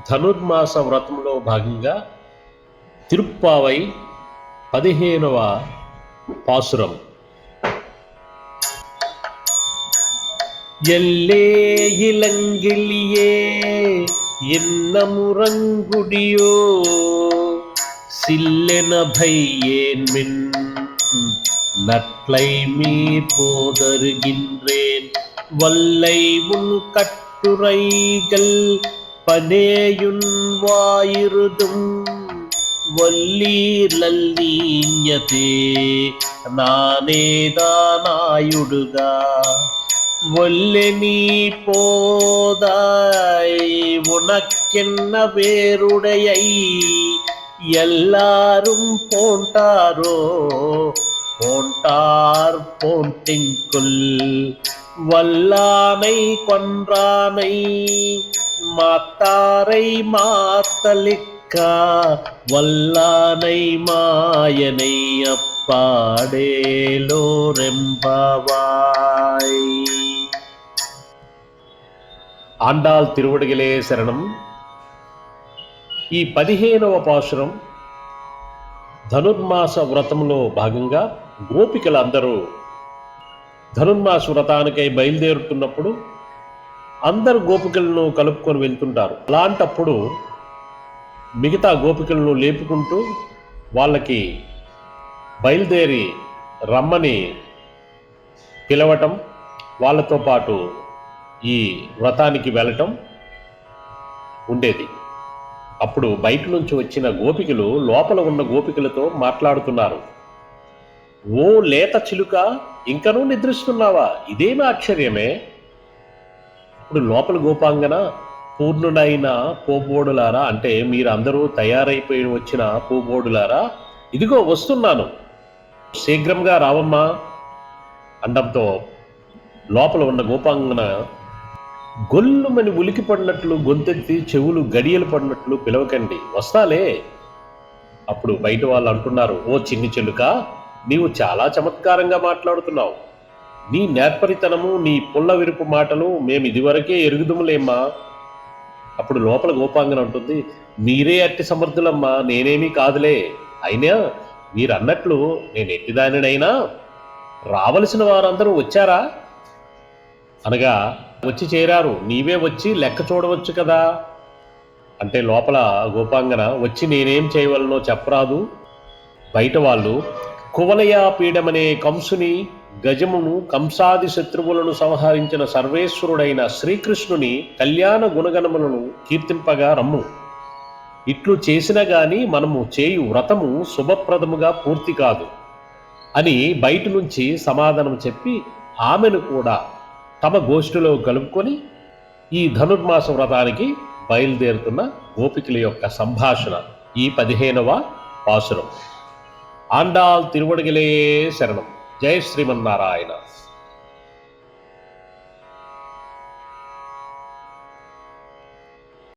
ధనుర్మాస వ్రతంలో భాగంగా తిరుప్పావై 15వ పాసురం. எல்லே இளங்கிளியே இன்னமுறங்குடியோ சில்லென பையேன்மின் நட்லை மீர் போதருகின்றேன் வல்லை உன் கட்டுரைகள் பனேயுன் வாயிருதும் வல்லீர் லல்லீஞதே நானேதானாயுடுகா வல்லெனி போதாய் உனக்கென்ன வேருடையை எல்லாரும் போண்டாரோ போண்டார் போண்டிங்குல் வல்லானை கொன்றானை மாத்தாரை மாத்தலிக்கா வல்லானை மாயனை அப்பாடேலோரெம்பாவாய். ఆండాళ్ తిరువడిగలే శరణం. ఈ 15వ పాశురం ధనుర్మాస వ్రతంలో భాగంగా గోపికలందరూ ధనుర్మాస వ్రతానికై బయలుదేరుతున్నప్పుడు అందరు గోపికలను కలుపుకొని వెళ్తుంటారు. అలాంటప్పుడు మిగతా గోపికలను లేపుకుంటూ వాళ్ళకి బయలుదేరి రమ్మని పిలవటం, వాళ్ళతో పాటు ఈ వ్రతానికి వెళ్ళటం ఉండేది. అప్పుడు బయట నుంచి వచ్చిన గోపికలు లోపల ఉన్న గోపికలతో మాట్లాడుతున్నారు. ఓ లేత చిలుక, ఇంకనూ నిద్రిస్తున్నావా? ఇదేమి ఆశ్చర్యమే. ఇప్పుడు లోపల గోపాంగన పూర్ణుడైన పోబోడులారా, అంటే మీరందరూ తయారైపోయి వచ్చిన పోబోడులారా, ఇదిగో వస్తున్నాను, శీఘ్రంగా రావమ్మా అండంతో లోపల ఉన్న గోపాంగన గొల్లుమని ఉలికి పడినట్లు గొంతెత్తి చెవులు గడియలు పడినట్లు పిలవకండి, వస్తాలే. అప్పుడు బయట వాళ్ళు అంటున్నారు, ఓ చిన్ని చెలుక, నీవు చాలా చమత్కారంగా మాట్లాడుతున్నావు. నీ నేర్పరితనము, నీ పుల్ల విరుపు మాటలు మేము ఇదివరకే ఎరుగుదుములేమ్మా. అప్పుడు లోపల గోపాంగన ఉంటుంది, మీరే అట్టి సమర్థులమ్మా, నేనేమీ కాదులే. అయినా మీరన్నట్లు నేను ఎట్టిదానినైనా రావలసిన వారందరూ వచ్చారా అనగా వచ్చి చేరారు, నీవే వచ్చి లెక్క చూడవచ్చు కదా అంటే లోపల గోపాంగన వచ్చి నేనేం చేయవలనో చెప్పరాదు. బయట వాళ్ళు కువలయా పీడమనే కంసుని, గజమును, కంసాది శత్రువులను సంహరించిన సర్వేశ్వరుడైన శ్రీకృష్ణుని కళ్యాణ గుణగణములను కీర్తింపగా రమ్ము. ఇట్లు చేసినా గాని మనము చేయు వ్రతము శుభప్రదముగా పూర్తి కాదు అని బయట నుంచి సమాధానం చెప్పి ఆమెను కూడా తమ గోష్ఠిలో కలుపుకొని ఈ ధనుర్మాస వ్రతానికి బయలుదేరుతున్న గోపికల యొక్క సంభాషణ ఈ 15వ పాసురం. ఆండాళ్ తిరువడిగలే శరణం. జై శ్రీమన్నారాయణ.